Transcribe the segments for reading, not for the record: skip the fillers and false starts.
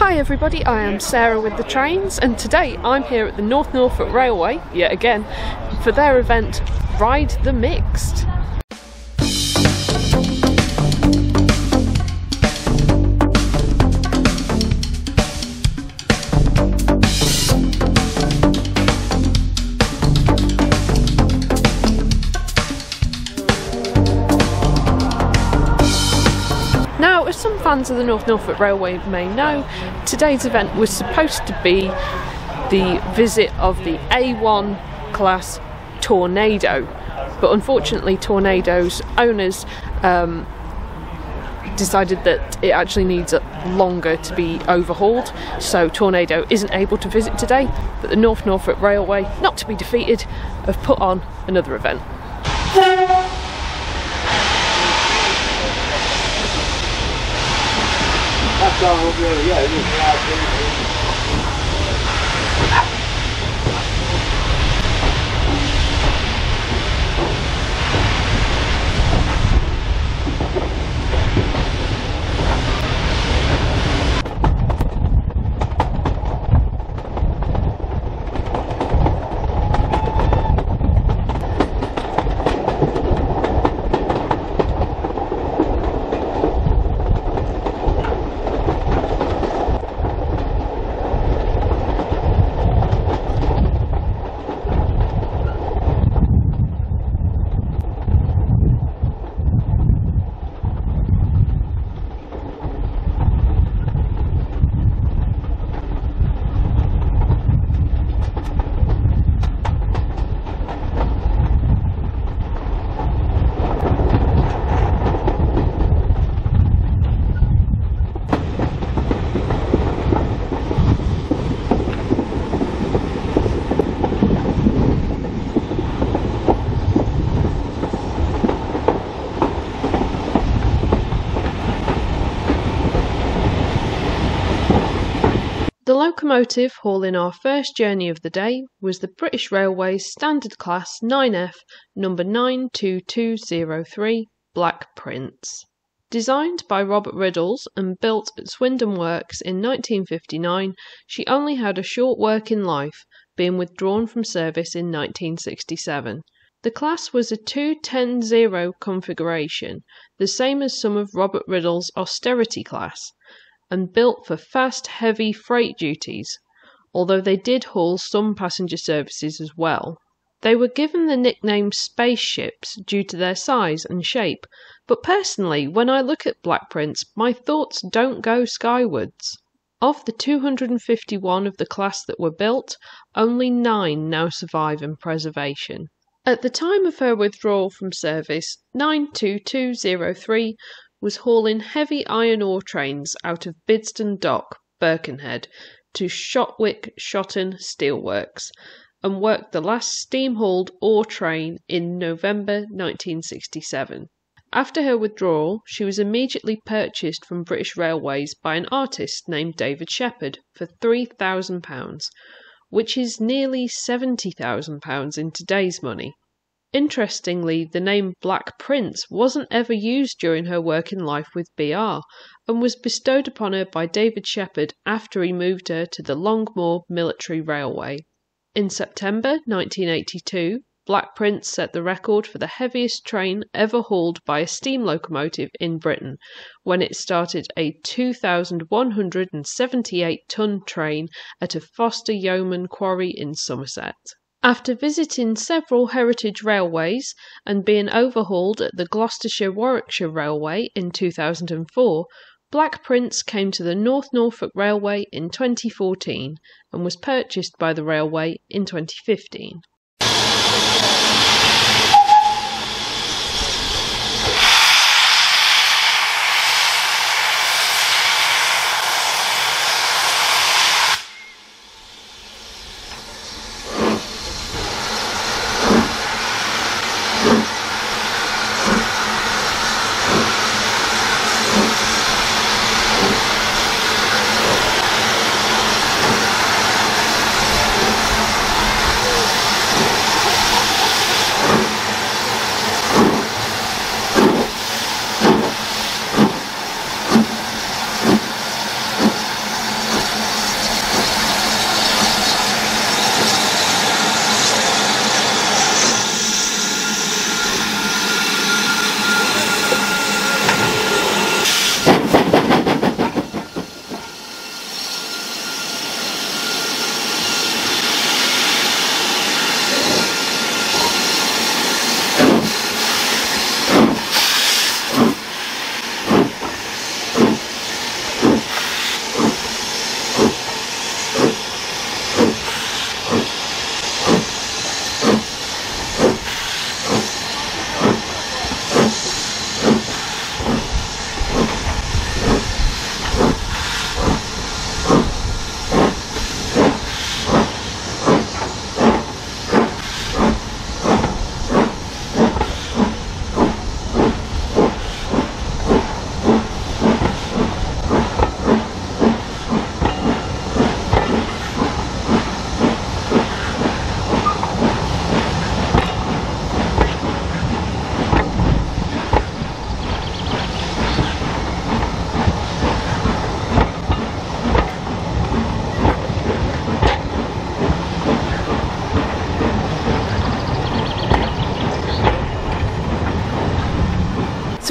Hi everybody, I am Sarah with the trains, and today I'm here at the North Norfolk Railway, yet again, for their event Ride the Mixed. Now, as some fans of the North Norfolk Railway may know, today's event was supposed to be the visit of the A1 class Tornado, but unfortunately Tornado's owners decided that it actually needs longer to be overhauled, so Tornado isn't able to visit today, but the North Norfolk Railway, not to be defeated, have put on another event. The locomotive hauling our first journey of the day was the British Railways Standard Class 9F number 92203 Black Prince. Designed by Robert Riddles and built at Swindon Works in 1959, she only had a short working life, being withdrawn from service in 1967. The class was a 2-10-0 configuration, the same as some of Robert Riddles' austerity class, and built for fast, heavy freight duties, although they did haul some passenger services as well. They were given the nickname spaceships due to their size and shape, but personally, when I look at Black Prince, my thoughts don't go skywards. Of the 251 of the class that were built, only 9 now survive in preservation. At the time of her withdrawal from service, 92203 was hauling heavy iron ore trains out of Bidston Dock, Birkenhead, to Shotwick Shotton Steelworks, and worked the last steam-hauled ore train in November 1967. After her withdrawal, she was immediately purchased from British Railways by an artist named David Shepherd for £3,000, which is nearly £70,000 in today's money. Interestingly, the name Black Prince wasn't ever used during her working life with BR, and was bestowed upon her by David Shepherd after he moved her to the Longmoor Military Railway. In September 1982, Black Prince set the record for the heaviest train ever hauled by a steam locomotive in Britain, when it started a 2,178-ton train at a Foster Yeoman quarry in Somerset. After visiting several heritage railways and being overhauled at the Gloucestershire-Warwickshire Railway in 2004, Black Prince came to the North Norfolk Railway in 2014 and was purchased by the railway in 2015.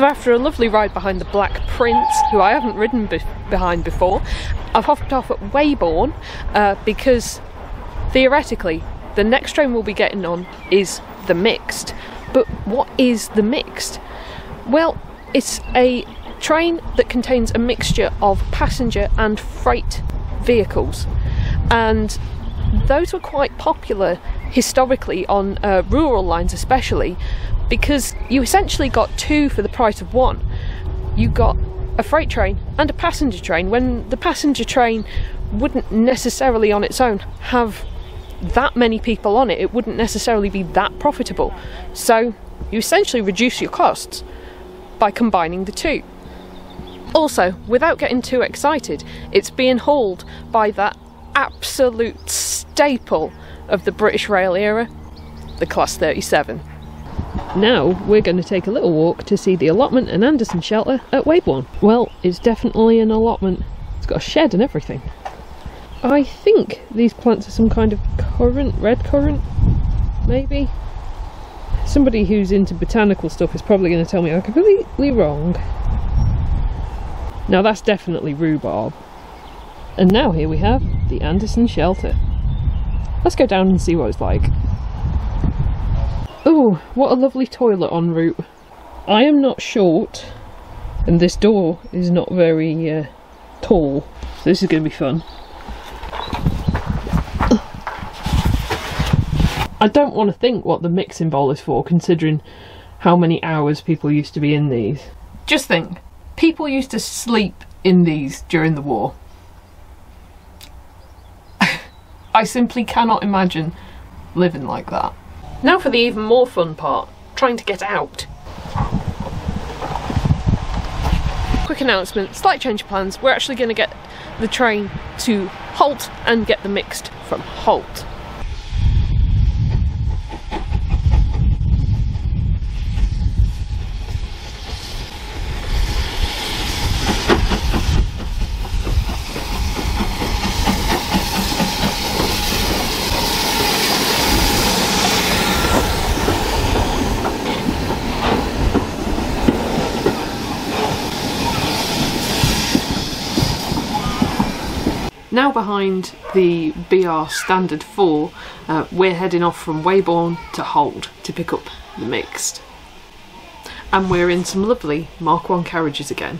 So after a lovely ride behind the Black Prince, who I haven't ridden behind before, I've hopped off at Weybourne because theoretically the next train we'll be getting on is the mixed. But what is the mixed? Well, it's a train that contains a mixture of passenger and freight vehicles, and those were quite popular historically on rural lines especially, because you essentially got two for the price of one. You got a freight train and a passenger train, when the passenger train wouldn't necessarily on its own have that many people on it. It wouldn't necessarily be that profitable, so you essentially reduce your costs by combining the two. Also, without getting too excited, it's being hauled by that absolute staple of the British Rail era, the Class 37. Now we're going to take a little walk to see the allotment and Anderson shelter at Weybourne. Well, it's definitely an allotment. It's got a shed and everything. I think these plants are some kind of currant, red currant, maybe? Somebody who's into botanical stuff is probably going to tell me I'm completely wrong. Now that's definitely rhubarb. And now here we have the Anderson shelter. Let's go down and see what it's like. Oh, what a lovely toilet en route. I am not short, and this door is not very tall, so this is going to be fun. I don't want to think what the mixing bowl is for, considering how many hours people used to be in these. Just think, people used to sleep in these during the war. I simply cannot imagine living like that. Now for the even more fun part, trying to get out. Quick announcement, slight change of plans. We're actually going to get the train to Holt and get the mixed from Holt. Now behind the BR Standard 4, we're heading off from Weybourne to Holt to pick up the mixed. And we're in some lovely Mark I carriages again.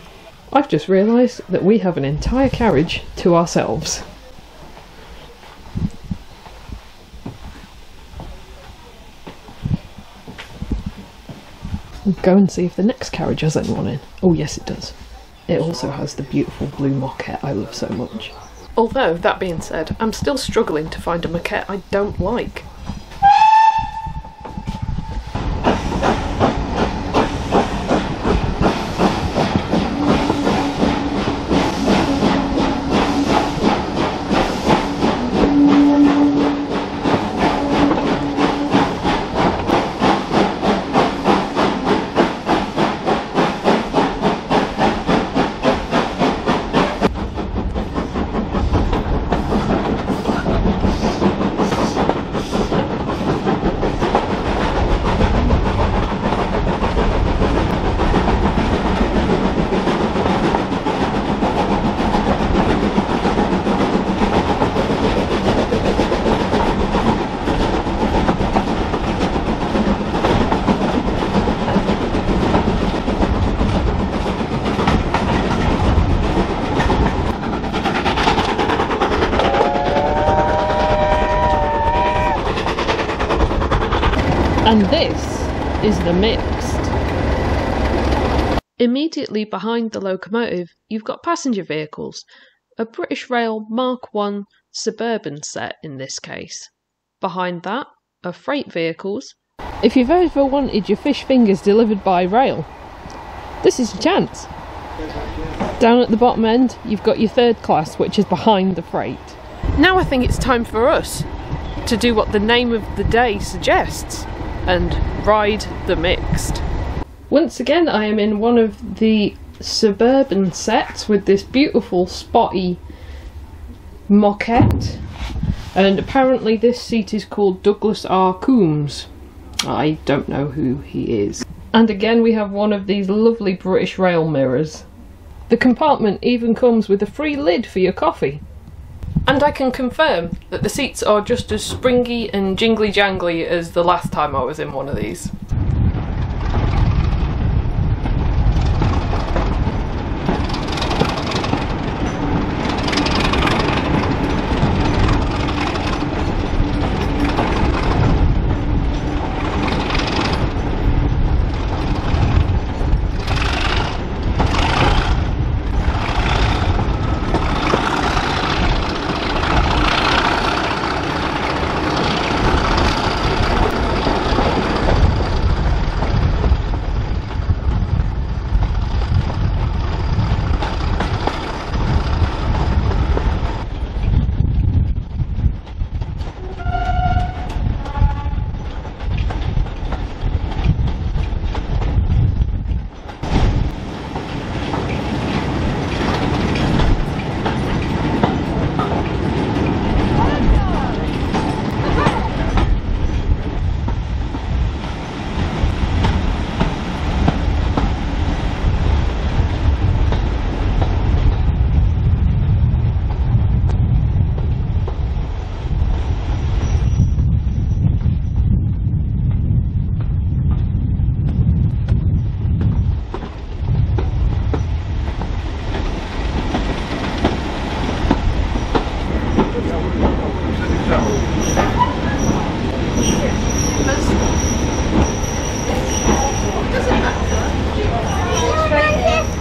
I've just realised that we have an entire carriage to ourselves. We'll go and see if the next carriage has anyone in. Oh yes, it does. It also has the beautiful blue moquette I love so much. Although, that being said, I'm still struggling to find a moquette I don't like. And this is the mixed. Immediately behind the locomotive, you've got passenger vehicles, a British Rail Mark I suburban set in this case. Behind that are freight vehicles. If you've ever wanted your fish fingers delivered by rail, this is your chance. Down at the bottom end, you've got your third class, which is behind the freight. Now I think it's time for us to do what the name of the day suggests, and ride the mixed. Once again, I am in one of the suburban sets with this beautiful spotty moquette, and apparently this seat is called Douglas R. Coombs. I don't know who he is. And again we have one of these lovely British rail mirrors. The compartment even comes with a free lid for your coffee. And I can confirm that the seats are just as springy and jingly jangly as the last time I was in one of these.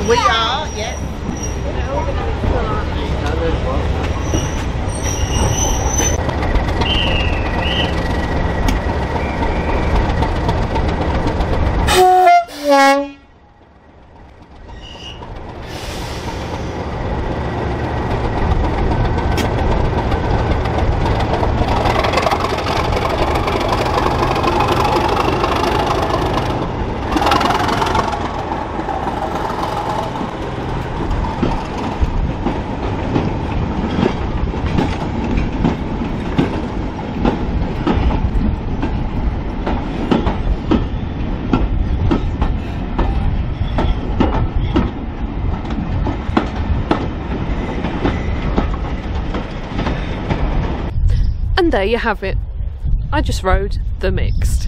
We are, yes. And there you have it. I just rode the mixed.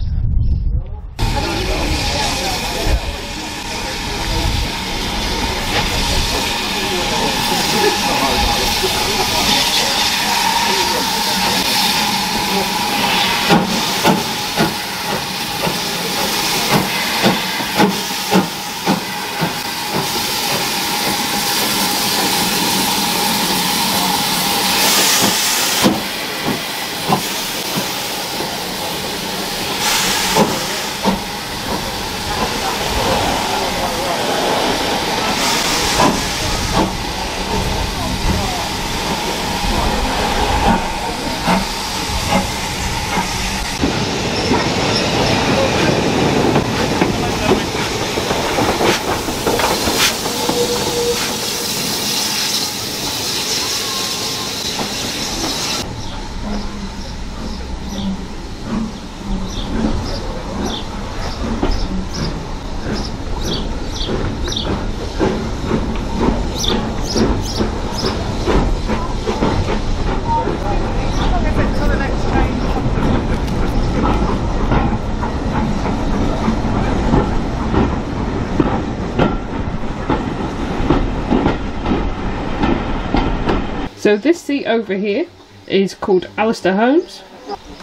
So this seat over here is called Alistair Holmes.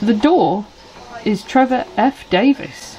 The door is Trevor F. Davis.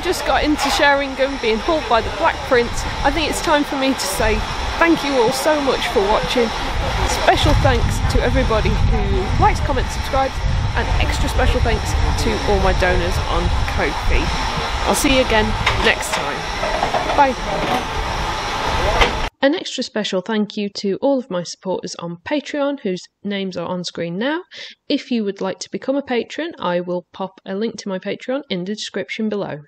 having just got into Sheringham, being hauled by the Black Prince, I think it's time for me to say thank you all so much for watching. Special thanks to everybody who likes, comments, subscribes, and extra special thanks to all my donors on Ko-fi. I'll see you again next time. Bye. An extra special thank you to all of my supporters on Patreon, whose names are on screen now. If you would like to become a patron, I will pop a link to my Patreon in the description below.